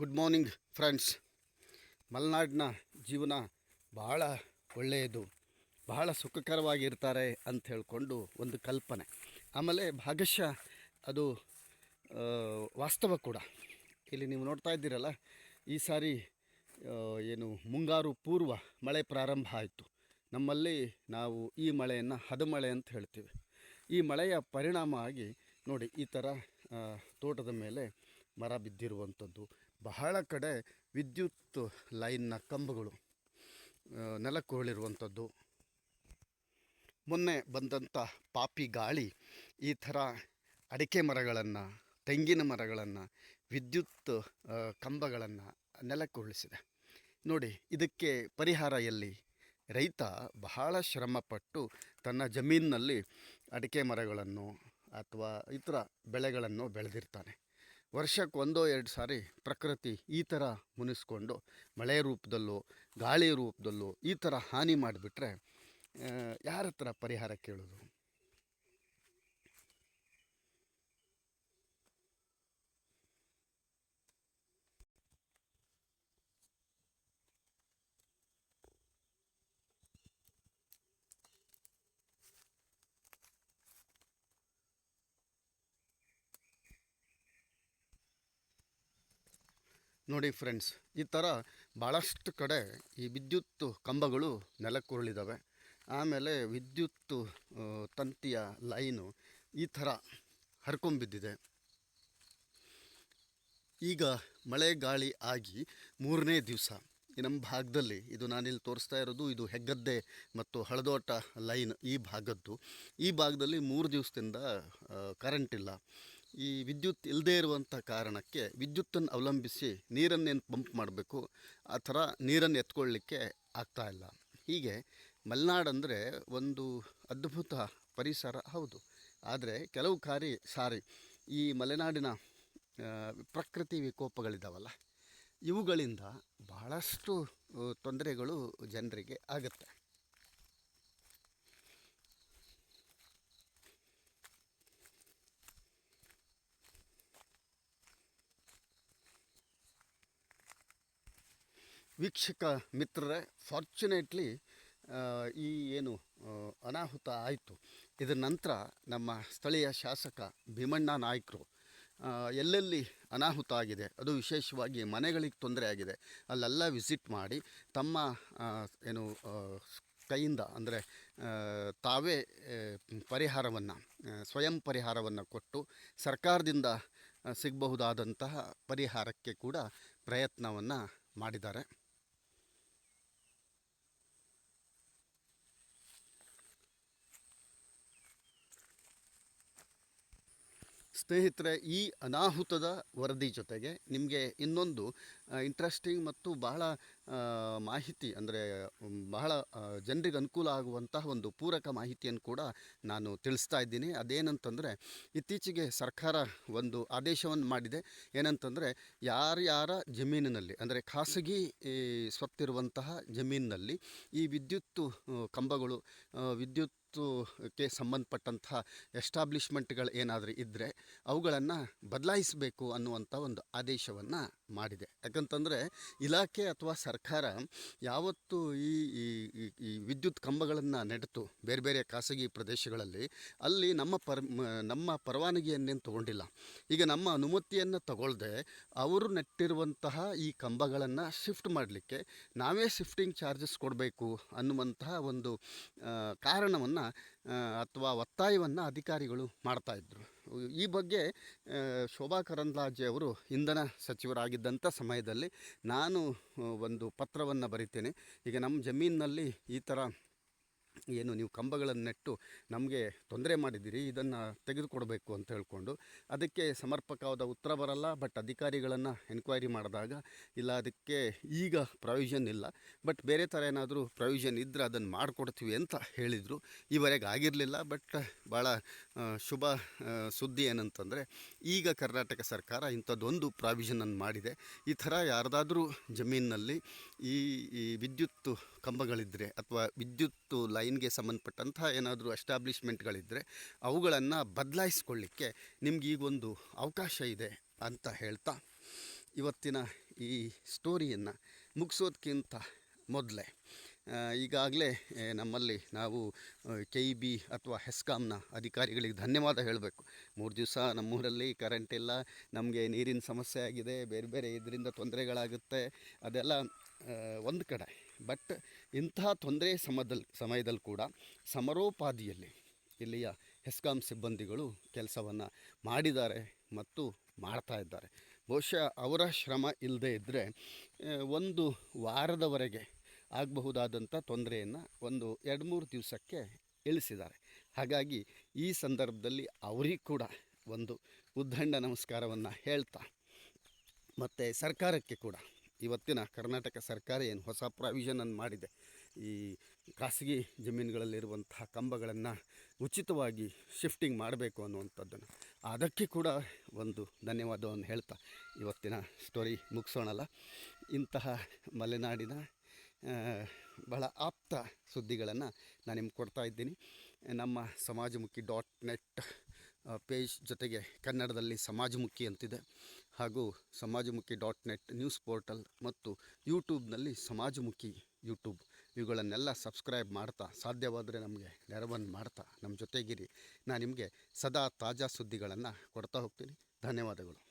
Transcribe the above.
Good morning friends. ಮಲೆನಾಡಿನ ಜೀವನ ಬಹಳ ಒಳ್ಳೆಯದು, ಬಹಳ ಸುಖಕರವಾಗಿರ್ತಾರೆ ಅಂತ ಹೇಳಿಕೊಂಡು ಒಂದು ಕಲ್ಪನೆ. ಆಮೇಲೆ ಭಾಗಶಃ ಅದು ವಾಸ್ತವ ಕೂಡ. ಇಲ್ಲಿ ನೀವು ನೋಡ್ತಾ ಇದ್ದೀರಲ್ಲ, ಈ ಸಾರಿ ಏನು ಮುಂಗಾರು ಪೂರ್ವ ಮಳೆ ಪ್ರಾರಂಭ ಆಯಿತು ನಮ್ಮಲ್ಲಿ. ನಾವು ಈ ಮಳೆಯನ್ನು ಹದಮಳೆ ಅಂತ ಹೇಳ್ತೀವಿ. ಈ ಮಳೆಯ ಪರಿಣಾಮ ಆಗಿ ನೋಡಿ, ಈ ಥರ ತೋಟದ ಮೇಲೆ ಮರ ಬಿದ್ದಿರುವಂಥದ್ದು, ಬಹಳ ಕಡೆ ವಿದ್ಯುತ್ ಲೈನ್ನ ಕಂಬಗಳು ನೆಲಕ್ಕುರುಳಿರುವಂಥದ್ದು. ಮೊನ್ನೆ ಬಂದಂಥ ಪಾಪಿ ಗಾಳಿ ಈ ಥರ ಅಡಿಕೆ ಮರಗಳನ್ನು, ತೆಂಗಿನ ಮರಗಳನ್ನು, ವಿದ್ಯುತ್ ಕಂಬಗಳನ್ನು ನೆಲಕ್ಕುರುಳಿಸಿದೆ. ನೋಡಿ, ಇದಕ್ಕೆ ಪರಿಹಾರ ಎಲ್ಲಿ? ರೈತ ಬಹಳ ಶ್ರಮಪಟ್ಟು ತನ್ನ ಜಮೀನಿನಲ್ಲಿ ಅಡಿಕೆ ಮರಗಳನ್ನು ಅಥವಾ ಇತರ ಬೆಳೆಗಳನ್ನು ಬೆಳೆದಿರ್ತಾನೆ. ವರ್ಷಕ್ಕೆ 1-2 ಸಾರಿ ಪ್ರಕೃತಿ ಈ ಥರ ಮುನಿಸ್ಕೊಂಡು ಮಳೆ ರೂಪದಲ್ಲೋ ಗಾಳಿ ರೂಪದಲ್ಲೋ ಈ ಥರ ಹಾನಿ ಮಾಡಿಬಿಟ್ರೆ ಯಾರ ಹತ್ರ ಪರಿಹಾರ ಕೇಳೋದು? ನೋಡಿ ಫ್ರೆಂಡ್ಸ್, ಈ ಥರ ಭಾಳಷ್ಟು ಕಡೆ ಈ ವಿದ್ಯುತ್ ಕಂಬಗಳು ನೆಲಕ್ಕುರುಳಿದ್ದಾವೆ. ಆಮೇಲೆ ವಿದ್ಯುತ್ ತಂತಿಯ ಲೈನು ಈ ಥರ ಹರ್ಕೊಂಬಿದ್ದಿದೆ. ಈಗ ಮಳೆ ಗಾಳಿ ಆಗಿ 3ನೇ ದಿವಸ ನಮ್ಮ ಭಾಗದಲ್ಲಿ, ಇದು ನಾನಿಲ್ಲಿ ತೋರಿಸ್ತಾ ಇರೋದು ಇದು ಹೆಗ್ಗದ್ದೆ ಮತ್ತು ಹಳದೋಟ ಲೈನ್ ಈ ಭಾಗದ್ದು. ಈ ಭಾಗದಲ್ಲಿ 3 ದಿವಸದಿಂದ ಕರೆಂಟ್ ಇಲ್ಲ. ಈ ವಿದ್ಯುತ್ ಇಲ್ಲದೇ ಇರುವಂಥ ಕಾರಣಕ್ಕೆ ವಿದ್ಯುತ್ತನ್ನು ಅವಲಂಬಿಸಿ ನೀರನ್ನೇನು ಪಂಪ್ ಮಾಡಬೇಕು ಆ ಥರ ನೀರನ್ನು ಎತ್ಕೊಳ್ಳಿಕ್ಕೆ ಆಗ್ತಾಯಿಲ್ಲ. ಹೀಗೆ ಮಲೆನಾಡಂದರೆ ಒಂದು ಅದ್ಭುತ ಪರಿಸರ ಹೌದು, ಆದರೆ ಕೆಲವು ಸಾರಿ ಈ ಮಲೆನಾಡಿನ ಪ್ರಕೃತಿ ವಿಕೋಪಗಳಿದ್ದಾವಲ್ಲ, ಇವುಗಳಿಂದ ಬಹಳಷ್ಟು ತೊಂದರೆಗಳು ಜನರಿಗೆ ಆಗುತ್ತೆ. ವೀಕ್ಷಕ ಮಿತ್ರರೇ, ಫಾರ್ಚುನೇಟ್ಲಿ ಈ ಏನು ಅನಾಹುತ ಆಯಿತು, ಇದರ ನಂತರ ನಮ್ಮ ಸ್ಥಳೀಯ ಶಾಸಕ ಭೀಮಣ್ಣ ನಾಯ್ಕರು ಎಲ್ಲೆಲ್ಲಿ ಅನಾಹುತ ಆಗಿದೆ, ಅದು ವಿಶೇಷವಾಗಿ ಮನೆಗಳಿಗೆ ತೊಂದರೆ ಆಗಿದೆ, ಅಲ್ಲೆಲ್ಲ ವಿಸಿಟ್ ಮಾಡಿ ತಮ್ಮ ಏನು ಕೈಯಿಂದ ಅಂದರೆ ತಾವೇ ಪರಿಹಾರವನ್ನು, ಸ್ವಯಂ ಪರಿಹಾರವನ್ನು ಕೊಟ್ಟು ಸರ್ಕಾರದಿಂದ ಸಿಗಬಹುದಾದಂತಹ ಪರಿಹಾರಕ್ಕೆ ಕೂಡ ಪ್ರಯತ್ನವನ್ನು ಮಾಡಿದ್ದಾರೆ. ಸ್ನೇಹಿತರೆ, ಈ ಅನಾಹುತದ ವರದಿ ಜೊತೆಗೆ ನಿಮಗೆ ಇನ್ನೊಂದು ಇಂಟ್ರೆಸ್ಟಿಂಗ್ ಮತ್ತು ಬಹಳ ಮಾಹಿತಿ, ಅಂದರೆ ಬಹಳ ಜನರಿಗೆ ಅನುಕೂಲ ಆಗುವಂತಹ ಒಂದು ಪೂರಕ ಮಾಹಿತಿಯನ್ನು ಕೂಡ ನಾನು ತಿಳಿಸ್ತಾ ಇದ್ದೀನಿ. ಅದೇನಂತಂದರೆ, ಇತ್ತೀಚೆಗೆ ಸರ್ಕಾರ ಒಂದು ಆದೇಶವನ್ನು ಮಾಡಿದೆ. ಏನಂತಂದರೆ, ಯಾರ್ಯಾರ ಜಮೀನಿನಲ್ಲಿ, ಅಂದರೆ ಖಾಸಗಿ ಸ್ವತ್ತಿರುವಂತಹ ಜಮೀನಿನಲ್ಲಿ ಈ ವಿದ್ಯುತ್ ಕಂಬಗಳು, ವಿದ್ಯುತ್ಗೆ ಸಂಬಂಧಪಟ್ಟಂತಹ ಎಸ್ಟಾಬ್ಲಿಷ್ಮೆಂಟ್ಗಳು ಏನಾದರೂ ಇದ್ದರೆ ಅವುಗಳನ್ನು ಬದಲಾಯಿಸಬೇಕು ಅನ್ನುವಂಥ ಒಂದು ಆದೇಶವನ್ನು ಮಾಡಿದೆ. ಯಾಕಂತಂದರೆ ಇಲಾಖೆ ಅಥವಾ ಸರ್ಕಾರ ಯಾವತ್ತು ಈ ವಿದ್ಯುತ್ ಕಂಬಗಳನ್ನು ನೆಡೆತು ಬೇರೆ ಬೇರೆ ಖಾಸಗಿ ಪ್ರದೇಶಗಳಲ್ಲಿ, ಅಲ್ಲಿ ನಮ್ಮ ಪರವಾನಗಿಯನ್ನೇನು ತಗೊಂಡಿಲ್ಲ. ಈಗ ನಮ್ಮ ಅನುಮತಿಯನ್ನು ತಗೊಳ್ಳದೆ ಅವರು ನೆಟ್ಟಿರುವಂತಹ ಈ ಕಂಬಗಳನ್ನು ಶಿಫ್ಟ್ ಮಾಡಲಿಕ್ಕೆ ನಾವೇ ಶಿಫ್ಟಿಂಗ್ ಚಾರ್ಜಸ್ ಕೊಡಬೇಕು ಅನ್ನುವಂತಹ ಒಂದು ಕಾರಣವನ್ನು ಅಥವಾ ಒತ್ತಾಯವನ್ನು ಅಧಿಕಾರಿಗಳು ಮಾಡ್ತಾಯಿದ್ರು. ಈ ಬಗ್ಗೆ ಶೋಭಾ ಕರಂದ್ಲಾಜೆ ಅವರು ಇಂಧನ ಸಚಿವರಾಗಿದ್ದಂಥ ಸಮಯದಲ್ಲಿ ನಾನು ಒಂದು ಪತ್ರವನ್ನು ಬರಿತೇನೆ. ಈಗ ನಮ್ಮ ಜಮೀನಿನಲ್ಲಿ ಈ ಥರ ಏನು ನೀವು ಕಂಬಗಳನ್ನು ನೆಟ್ಟು ನಮಗೆ ತೊಂದರೆ ಮಾಡಿದ್ದೀರಿ, ಇದನ್ನು ತೆಗೆದುಕೊಡಬೇಕು ಅಂತ ಹೇಳ್ಕೊಂಡು. ಅದಕ್ಕೆ ಸಮರ್ಪಕವಾದ ಉತ್ತರ ಬರಲ್ಲ. ಬಟ್ ಅಧಿಕಾರಿಗಳನ್ನು ಎನ್ಕ್ವೈರಿ ಮಾಡಿದಾಗ ಇಲ್ಲ, ಅದಕ್ಕೆ ಈಗ ಪ್ರೊವಿಷನ್ ಇಲ್ಲ, ಬಟ್ ಬೇರೆ ಥರ ಏನಾದರೂ ಪ್ರೊವಿಷನ್ ಇದ್ದರೆ ಅದನ್ನು ಮಾಡಿಕೊಡ್ತೀವಿ ಅಂತ ಹೇಳಿದರು. ಈವರೆಗೆ ಆಗಿರಲಿಲ್ಲ. ಬಟ್ ಭಾಳ ಶುಭ ಸುದ್ದಿ ಏನಂತಂದರೆ, ಈಗ ಕರ್ನಾಟಕ ಸರ್ಕಾರ ಇಂಥದ್ದೊಂದು ಪ್ರಾವಿಷನನ್ನು ಮಾಡಿದೆ. ಈ ಥರ ಯಾರ್ದಾದ್ರೂ ಜಮೀನಿನಲ್ಲಿ ಈ ವಿದ್ಯುತ್ ಕಂಬಗಳಿದ್ದರೆ ಅಥವಾ ವಿದ್ಯುತ್ ಲೈನ್ಗೆ ಸಂಬಂಧಪಟ್ಟಂತಹ ಏನಾದರೂ ಎಸ್ಟಾಬ್ಲಿಷ್ಮೆಂಟ್ಗಳಿದ್ದರೆ ಅವುಗಳನ್ನು ಬದಲಾಯಿಸ್ಕೊಳ್ಳಿಕ್ಕೆ ನಿಮಗೀಗೊಂದು ಅವಕಾಶ ಇದೆ ಅಂತ ಹೇಳ್ತಾ ಇವತ್ತಿನ ಈ ಸ್ಟೋರಿಯನ್ನು ಮುಗಿಸೋದಕ್ಕಿಂತ ಮೊದಲೇ ಈಗಾಗಲೇ ನಮ್ಮಲ್ಲಿ ನಾವು KEB ಅಥವಾ ಹೆಸ್ಕಾಮ್ನ ಅಧಿಕಾರಿಗಳಿಗೆ ಧನ್ಯವಾದ ಹೇಳಬೇಕು. 3 ದಿವಸ ನಮ್ಮೂರಲ್ಲಿ ಕರೆಂಟ್ ಇಲ್ಲ, ನಮಗೆ ನೀರಿನ ಸಮಸ್ಯೆ ಆಗಿದೆ, ಬೇರೆ ಬೇರೆ ಇದರಿಂದ ತೊಂದರೆಗಳಾಗುತ್ತೆ, ಅದೆಲ್ಲ ಒಂದು ಕಡೆ. ಬಟ್ ಇಂತಹ ತೊಂದರೆ ಸಮಯದಲ್ಲಿ ಕೂಡ ಸಮರೋಪಾದಿಯಲ್ಲಿ ಇಲ್ಲಿಯ ಹೆಸ್ಕಾಂ ಸಿಬ್ಬಂದಿಗಳು ಕೆಲಸವನ್ನು ಮಾಡಿದ್ದಾರೆ ಮತ್ತು ಮಾಡ್ತಾ ಇದ್ದಾರೆ. ಬಹುಶಃ ಅವರ ಶ್ರಮ ಇಲ್ಲದೇ ಇದ್ದರೆ ಒಂದು ವಾರದವರೆಗೆ ಆಗಬಹುದಾದಂಥ ತೊಂದರೆಯನ್ನು ಒಂದು 2-3 ದಿವಸಕ್ಕೆ ಇಳಿಸಿದ್ದಾರೆ. ಹಾಗಾಗಿ ಈ ಸಂದರ್ಭದಲ್ಲಿ ಅವರಿಗೆ ಕೂಡ ಒಂದು ಉದ್ದಂಡ ನಮಸ್ಕಾರವನ್ನು ಹೇಳ್ತಾ, ಮತ್ತು ಸರ್ಕಾರಕ್ಕೆ ಕೂಡ ಇವತ್ತಿನ ಕರ್ನಾಟಕ ಸರ್ಕಾರ ಏನು ಹೊಸ ಪ್ರಾವಿಷನನ್ನು ಮಾಡಿದೆ, ಈ ಖಾಸಗಿ ಜಮೀನುಗಳಲ್ಲಿರುವಂತಹ ಕಂಬಗಳನ್ನು ಉಚಿತವಾಗಿ ಶಿಫ್ಟಿಂಗ್ ಮಾಡಬೇಕು ಅನ್ನುವಂಥದ್ದನ್ನು, ಅದಕ್ಕೆ ಕೂಡ ಒಂದು ಧನ್ಯವಾದವನ್ನು ಹೇಳ್ತಾ ಇವತ್ತಿನ ಸ್ಟೋರಿ ಮುಗಿಸೋಣಲ್ಲ. ಇಂತಹ ಮಲೆನಾಡಿನ ಬಹಳ ಆಪ್ತ ಸುದ್ದಿಗಳನ್ನು ನಾನು ನಿಮ್ಗೆ ಕೊಡ್ತಾ ಇದ್ದೀನಿ. ನಮ್ಮ ಸಮಾಜಮುಖಿ.net ಪೇಜ್ ಜೊತೆಗೆ ಕನ್ನಡದಲ್ಲಿ ಸಮಾಜಮುಖಿ ಅಂತಿದೆ, ಹಾಗೂ ಸಮಾಜಮುಖಿ.net ನ್ಯೂಸ್ ಪೋರ್ಟಲ್ ಮತ್ತು ಯೂಟ್ಯೂಬ್ನಲ್ಲಿ ಸಮಾಜಮುಖಿ ಯೂಟ್ಯೂಬ್, ಇವುಗಳನ್ನೆಲ್ಲ ಸಬ್ಸ್ಕ್ರೈಬ್ ಮಾಡ್ತಾ, ಸಾಧ್ಯವಾದರೆ ನಮಗೆ ನೆರವನ್ನು ಮಾಡ್ತಾ ನಮ್ಮ ಜೊತೆಗಿರಿ. ನಾನು ನಿಮಗೆ ಸದಾ ತಾಜಾ ಸುದ್ದಿಗಳನ್ನು ಕೊಡ್ತಾ ಹೋಗ್ತೀನಿ. ಧನ್ಯವಾದಗಳು.